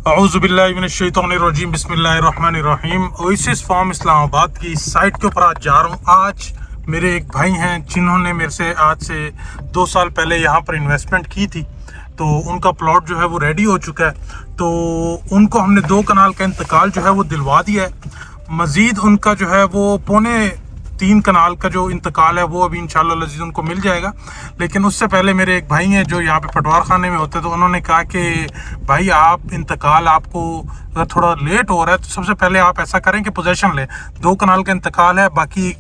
औज़ुबिल्लाहिमिनश्शैतानिर्रजीम बिस्मिल्लाहिर्रहमानिर्रहीम। Oasis farm Islamabad की site के ऊपर आज जा रहा हूँ। आज मेरे एक भाई हैं जिन्होंने मेरे से आज से 2 साल पहले यहाँ पर इन्वेस्टमेंट की थी, तो उनका प्लॉट जो है वो रेडी हो चुका है। तो उनको हमने 2 कनाल का इंतकाल जो है वो दिलवा दिया है। मज़ीद उनका जो है वो 3.25 कनाल का जो इंतकाल है वो अभी इंशाअल्लाह लजीज उनको मिल जाएगा। लेकिन उससे पहले मेरे एक भाई हैं जो यहाँ पे पटवार खाने में होते हैं, तो उन्होंने कहा कि भाई आप इंतकाल आपको अगर थोड़ा लेट हो रहा है तो सबसे पहले आप ऐसा करें कि पोजेशन लें। 2 कनाल का इंतकाल है, बाकी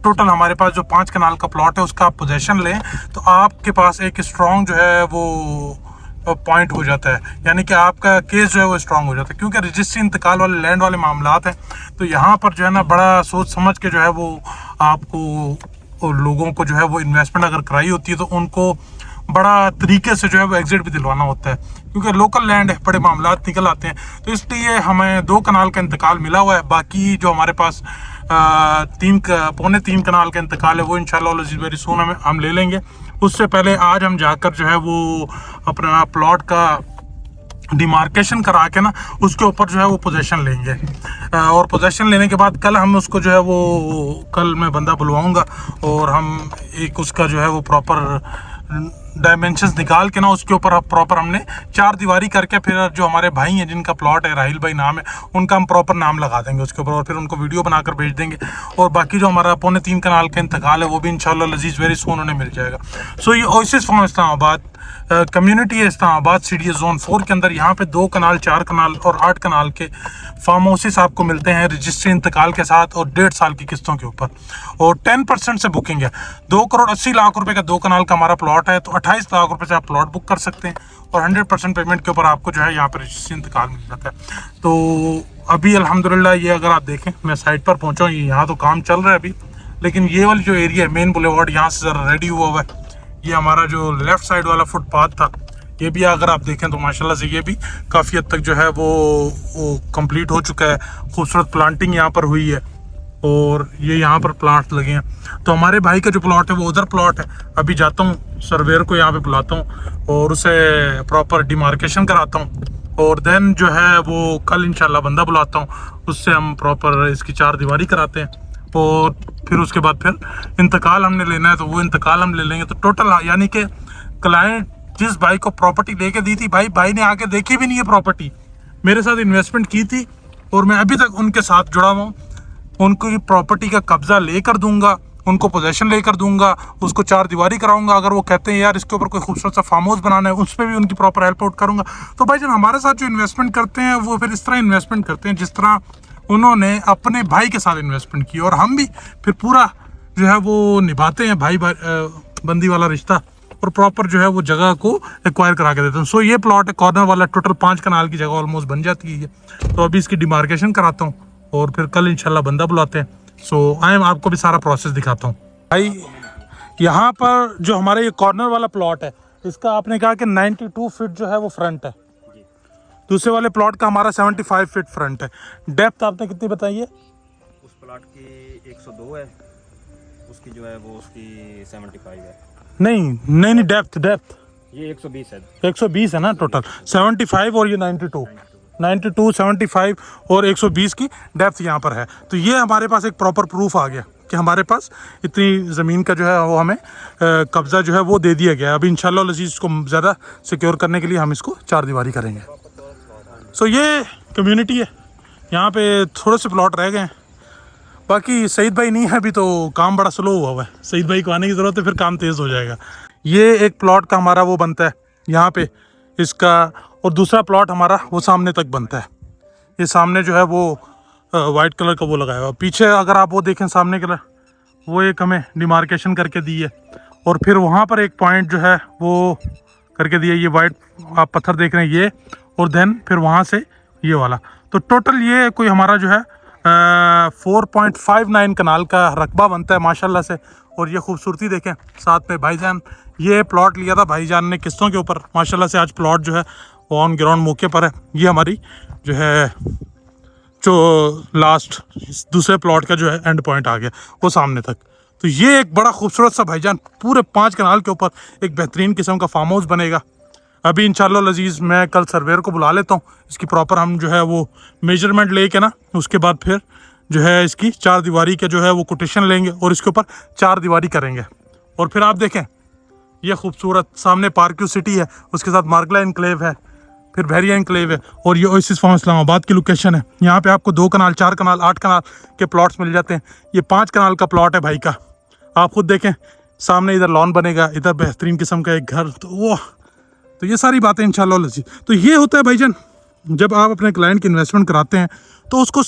टोटल हमारे पास जो 5 कनाल का प्लॉट है उसका आप पोजेशन लें तो आपके पास एक स्ट्रॉन्ग जो है वो पॉइंट हो जाता है, यानी कि आपका केस जो है वो स्ट्रांग हो जाता है। क्योंकि रजिस्ट्री इंतकाल वाले लैंड वाले मामलात हैं, तो यहाँ पर जो है ना बड़ा सोच समझ के जो है वो आपको लोगों को जो है वो इन्वेस्टमेंट अगर कराई होती है तो उनको बड़ा तरीके से जो है वो एग्जिट भी दिलवाना होता है, क्योंकि लोकल लैंड है, बड़े मामलात निकल आते हैं। तो इसलिए हमें 2 कनाल का इंतकाल मिला हुआ है। बाकी जो हमारे पास 3.25 कनाल का इंतकाल है वो इंशाल्लाह वेरी सून हम ले लेंगे। उससे पहले आज हम जाकर जो है वो अपना प्लॉट का डिमार्केशन करा के ना उसके ऊपर जो है वो पोजेशन लेंगे। और पोजेशन लेने के बाद कल हम उसको जो है वो कल मैं बंदा बुलवाऊंगा और हम एक उसका जो है वो प्रॉपर डायमेंशंस निकाल के ना उसके ऊपर प्रॉपर हमने 4 दीवारी करके फिर जो हमारे भाई हैं जिनका प्लॉट है, राहिल भाई नाम है, उनका हम प्रॉपर नाम लगा देंगे उसके ऊपर और फिर उनको वीडियो बनाकर भेज देंगे। और बाकी जो हमारा 3.25 कनाल का इंतकाल है वो भी इंशाल्लाह लजीज वेरी सून उन्हें मिल जाएगा। सो ये ओएसिस फार्म इस्लामाबाद कम्युनिटी है इस्लामाबाद सीडी जोन 4 के अंदर। यहाँ पे 2 कनाल, 4 कनाल और 8 कनाल के फार्म हाउसेस आपको मिलते हैं रजिस्ट्री इंतकाल के साथ और 1.5 साल की किस्तों के ऊपर, और 10% से बुकिंग है। 2,80,00,000 रुपए का 2 कनाल का हमारा प्लॉट है, तो 28 लाख रुपए से आप प्लॉट बुक कर सकते हैं और 100% पेमेंट के ऊपर आपको जो है यहाँ पर रजिस्ट्री इंतकाल मिल जाता है। तो अभी अल्हम्दुलिल्लाह ये अगर आप देखें मैं साइट पर पहुँचा हूँ, यहाँ तो काम चल रहा है अभी, लेकिन ये वाली जो एरिया है मेन बुलेवार्ड यहाँ से ज़रा रेडी हुआ है। ये हमारा जो लेफ़्ट साइड वाला फुटपाथ था ये भी अगर आप देखें तो माशाल्लाह से ये भी काफ़ी हद तक जो है वो कंप्लीट हो चुका है। खूबसूरत प्लांटिंग यहाँ पर हुई है और ये यहाँ पर प्लांट्स लगे हैं। तो हमारे भाई का जो प्लॉट है वो उधर प्लॉट है। अभी जाता हूँ सर्वेयर को यहाँ पे बुलाता हूँ और उसे प्रॉपर डिमार्केशन कराता हूँ और देन जो है वो कल इंशाल्लाह बंदा बुलाता हूँ, उससे हम प्रॉपर इसकी 4 दीवारी कराते हैं और फिर उसके बाद फिर इंतकाल हमने लेना है तो वो इंतकाल हम ले लेंगे। तो टोटल यानी कि क्लाइंट जिस भाई को प्रॉपर्टी लेके दी थी, भाई ने आके देखी भी नहीं है प्रॉपर्टी, मेरे साथ इन्वेस्टमेंट की थी और मैं अभी तक उनके साथ जुड़ा हुआ हूँ। उनको प्रॉपर्टी का कब्जा लेकर दूंगा, उनको पोजेशन लेकर दूंगा, उसको 4 दीवारी कराऊंगा। अगर वो कहते हैं यार इसके ऊपर कोई खूबसूरत सा फार्म हाउस बनाना है, उस पर भी उनकी प्रॉपर हेल्प आउट करूंगा। तो भाई जन हमारे साथ जो इन्वेस्टमेंट करते हैं वो फिर इस तरह इन्वेस्टमेंट करते हैं जिस तरह उन्होंने अपने भाई के साथ इन्वेस्टमेंट की, और हम भी फिर पूरा जो है वो निभाते हैं भाई बंदी वाला रिश्ता और प्रॉपर जो है वो जगह को एक्वायर करा के देते हैं। सो ये प्लॉट है कॉर्नर वाला, टोटल 5 कनाल की जगह ऑलमोस्ट बन जाती है। तो अभी इसकी डिमार्केशन कराता हूँ और फिर कल इंशाल्लाह बंदा बुलाते हैं। सो आई एम आपको भी सारा प्रोसेस दिखाता हूँ। भाई यहाँ पर जो हमारा ये कॉर्नर वाला प्लॉट है इसका आपने कहा कि 92 फीट जो है वो फ्रंट है, दूसरे वाले प्लॉट का हमारा 75 फीट फ्रंट है। डेप्थ आपने कितनी बताई है? उस प्लॉट की 102 है, उसकी जो है वो उसकी 75 है। नहीं डेप्थ ये 120 है। 120 है ना टोटल, 75 और ये 92 75 और 120 की डेप्थ यहाँ पर है। तो ये हमारे पास एक प्रॉपर प्रूफ आ गया कि हमारे पास इतनी ज़मीन का जो है वो हमें कब्ज़ा जो है वो दे दिया गया। अभी इंशाल्लाह लजीज को ज़्यादा सिक्योर करने के लिए हम इसको 4 दीवारी करेंगे। सो ये कम्युनिटी है, यहाँ पे थोड़े से प्लॉट रह गए हैं। बाकी सईद भाई नहीं है अभी, तो काम बड़ा स्लो हुआ है। सईद भाई को आने की ज़रूरत है, फिर काम तेज़ हो जाएगा। ये एक प्लॉट का हमारा वो बनता है यहाँ पे इसका, और दूसरा प्लॉट हमारा वो सामने तक बनता है। ये सामने जो है वो वाइट कलर का वो लगाया हुआ, पीछे अगर आप वो देखें सामने कलर वो एक हमें डिमार्केशन करके दी है और फिर वहाँ पर एक पॉइंट जो है वो करके दिया, ये वाइट आप पत्थर देख रहे हैं ये, और देन फिर वहाँ से ये वाला। तो टोटल ये कोई हमारा जो है 4.59 कनाल का रकबा बनता है माशाल्लाह से। और ये खूबसूरती देखें साथ में भाईजान, ये प्लॉट लिया था भाईजान ने किस्तों के ऊपर, माशाल्लाह से आज प्लॉट जो है वो ऑन ग्राउंड मौके पर है। ये हमारी जो है जो लास्ट दूसरे प्लॉट का जो है एंड पॉइंट आ गया वो सामने तक। तो ये एक बड़ा खूबसूरत सा भाईजान पूरे 5 कनाल के ऊपर एक बेहतरीन किस्म का फार्म हाउस बनेगा। अभी इंशाल्लाह लजीज़ मैं कल सर्वेयर को बुला लेता हूँ, इसकी प्रॉपर हम जो है वो मेजरमेंट लेके ना उसके बाद फिर जो है इसकी 4 दीवारी के जो है वो कोटेशन लेंगे और इसके ऊपर 4 दीवारी करेंगे। और फिर आप देखें ये खूबसूरत सामने पार्क्यू सिटी है, उसके साथ मार्गला एनक्लेव है, फिर बहरिया एनक्लेव है और ये ओएसिस फार्म इस्लामाबाद की लोकेशन है। यहाँ पे आपको 2 कनाल 4 कनाल 8 कनाल के प्लॉट्स मिल जाते हैं। ये 5 कनाल का प्लॉट है भाई का, आप खुद देखें सामने इधर लॉन बनेगा, इधर बेहतरीन किस्म का एक घर, तो ये सारी बातें इंशाल्लाह लजीज। तो ये होता है भाईजान, जब आप अपने क्लाइंट की इन्वेस्टमेंट कराते हैं तो उसको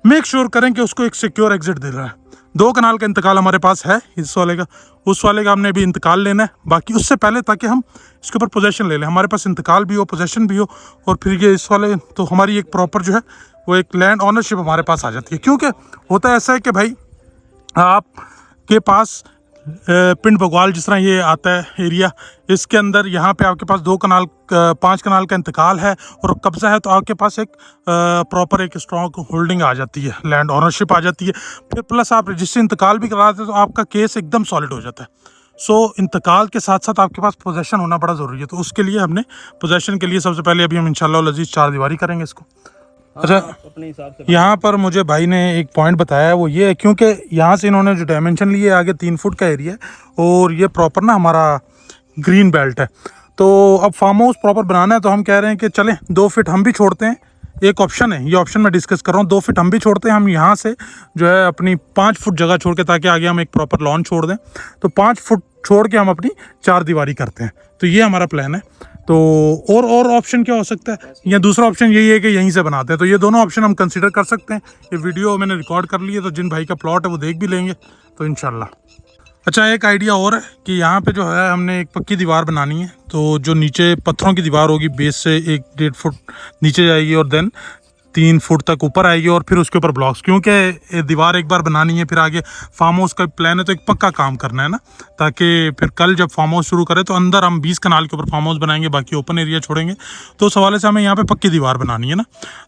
मेक श्योर करें कि उसको एक सिक्योर एग्जिट दे रहा है। 2 कनाल का इंतकाल हमारे पास है इस वाले का, उस वाले का हमने भी इंतकाल लेना है बाकी उससे पहले, ताकि हम इसके ऊपर पोजेशन ले लें, हमारे पास इंतकाल भी हो पोजेशन भी हो और फिर ये इस वाले, तो हमारी एक प्रॉपर जो है वो एक लैंड ऑनरशिप हमारे पास आ जाती है। क्योंकि होता ऐसा है कि भाई आपके पास पिंड बगवाल जिस तरह ये आता है एरिया, इसके अंदर यहाँ पे आपके पास 2 कनाल 5 कनाल का इंतकाल है और कब्ज़ा है, तो आपके पास एक प्रॉपर एक स्ट्रॉन्ग होल्डिंग आ जाती है, लैंड ऑनरशिप आ जाती है। फिर प्लस आप रजिस्ट्री इंतकाल भी कराते हैं तो आपका केस एकदम सॉलिड हो जाता है। सो इंतकाल के साथ साथ आपके पास पोजेशन होना बड़ा ज़रूरी है। तो उसके लिए हमने पोजेशन के लिए सबसे पहले अभी हम इंशाल्लाह लजीज़ 4 दीवारी करेंगे इसको। अच्छा, अपने हिसाब से यहाँ पर मुझे भाई ने एक पॉइंट बताया है, वो ये है क्योंकि यहाँ से इन्होंने जो डायमेंशन लिए आगे 3 फुट का एरिया है और ये प्रॉपर ना हमारा ग्रीन बेल्ट है, तो अब फार्म हाउस प्रॉपर बनाना है तो हम कह रहे हैं कि चलें 2 फीट हम भी छोड़ते हैं। एक ऑप्शन है, ये ऑप्शन मैं डिस्कस कर रहा हूँ, 2 फीट हम भी छोड़ते हैं, हम यहाँ से जो है अपनी 5 फुट जगह छोड़ के, ताकि आगे हम एक प्रॉपर लॉन छोड़ दें, तो 5 फुट छोड़ के हम अपनी 4 दीवारी करते हैं। तो ये हमारा प्लान है। तो और ऑप्शन क्या हो सकता है, या दूसरा ऑप्शन यही है कि यहीं से बनाते हैं। तो ये दोनों ऑप्शन हम कंसिडर कर सकते हैं। ये वीडियो मैंने रिकॉर्ड कर ली है, तो जिन भाई का प्लॉट है वो देख भी लेंगे तो इंशाल्लाह। अच्छा, एक आइडिया और है कि यहाँ पे जो है हमने एक पक्की दीवार बनानी है, तो जो नीचे पत्थरों की दीवार होगी, बेस से 1-1.5 फुट नीचे जाएगी और देन 3 फुट तक ऊपर आएगी और फिर उसके ऊपर ब्लॉक्स, क्योंकि दीवार एक बार बनानी है, फिर आगे फार्म हाउस का प्लान है तो एक पक्का काम करना है ना, ताकि फिर कल जब फार्म हाउस शुरू करें तो अंदर हम 20 कनाल के ऊपर फार्म हाउस बनाएंगे, बाकी ओपन एरिया छोड़ेंगे। तो उस हवाले से हमें यहाँ पे पक्की दीवार बनानी है ना,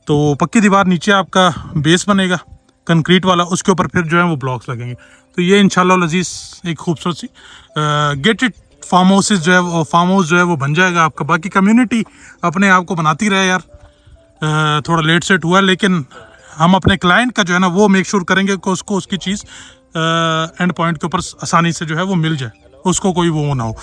तो पक्की दीवार नीचे आपका बेस बनेगा कंक्रीट वाला, उसके ऊपर फिर जो है वो ब्लॉक्स लगेंगे। तो ये इंशाल्लाह लजीज एक खूबसूरत सी गेटेड फार्म हाउस जो है वो बन जाएगा आपका। बाकी कम्युनिटी अपने आप को बनाती रहे यार, थोड़ा लेट सेट हुआ, लेकिन हम अपने क्लाइंट का जो है ना वो मेक श्योर करेंगे कि उसको उसकी चीज़ एंड पॉइंट के ऊपर आसानी से जो है वो मिल जाए, उसको कोई वो ना हो।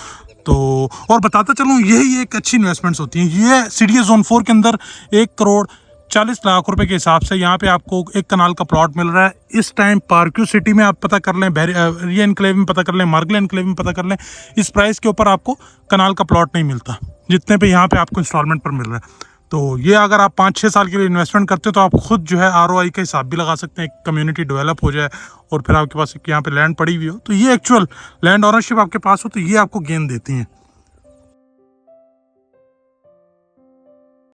तो और बताता चलूँ, यही एक अच्छी इन्वेस्टमेंट्स होती हैं। ये CDA Zone 4 के अंदर 1 करोड़ 40 लाख रुपए के हिसाब से यहाँ पे आपको 1 कनाल का प्लॉट मिल रहा है इस टाइम। पार्क्यू सिटी में आप पता कर लें, बहरिया एनक्लेव में पता कर लें, मार्गला एनक्लेव में पता कर लें, इस प्राइस के ऊपर आपको कनाल का प्लॉट नहीं मिलता जितने पे यहाँ पे आपको इंस्टॉलमेंट पर मिल रहा है। तो ये अगर आप 5-6 साल के लिए इन्वेस्टमेंट करते हो तो आप खुद जो है ROI का हिसाब भी लगा सकते हैं, कम्युनिटी डेवलप हो जाए और फिर आपके पास यहाँ पे लैंड पड़ी हुई हो, तो ये एक्चुअल लैंड ऑनरशिप आपके पास हो, तो ये आपको गेन देती हैं।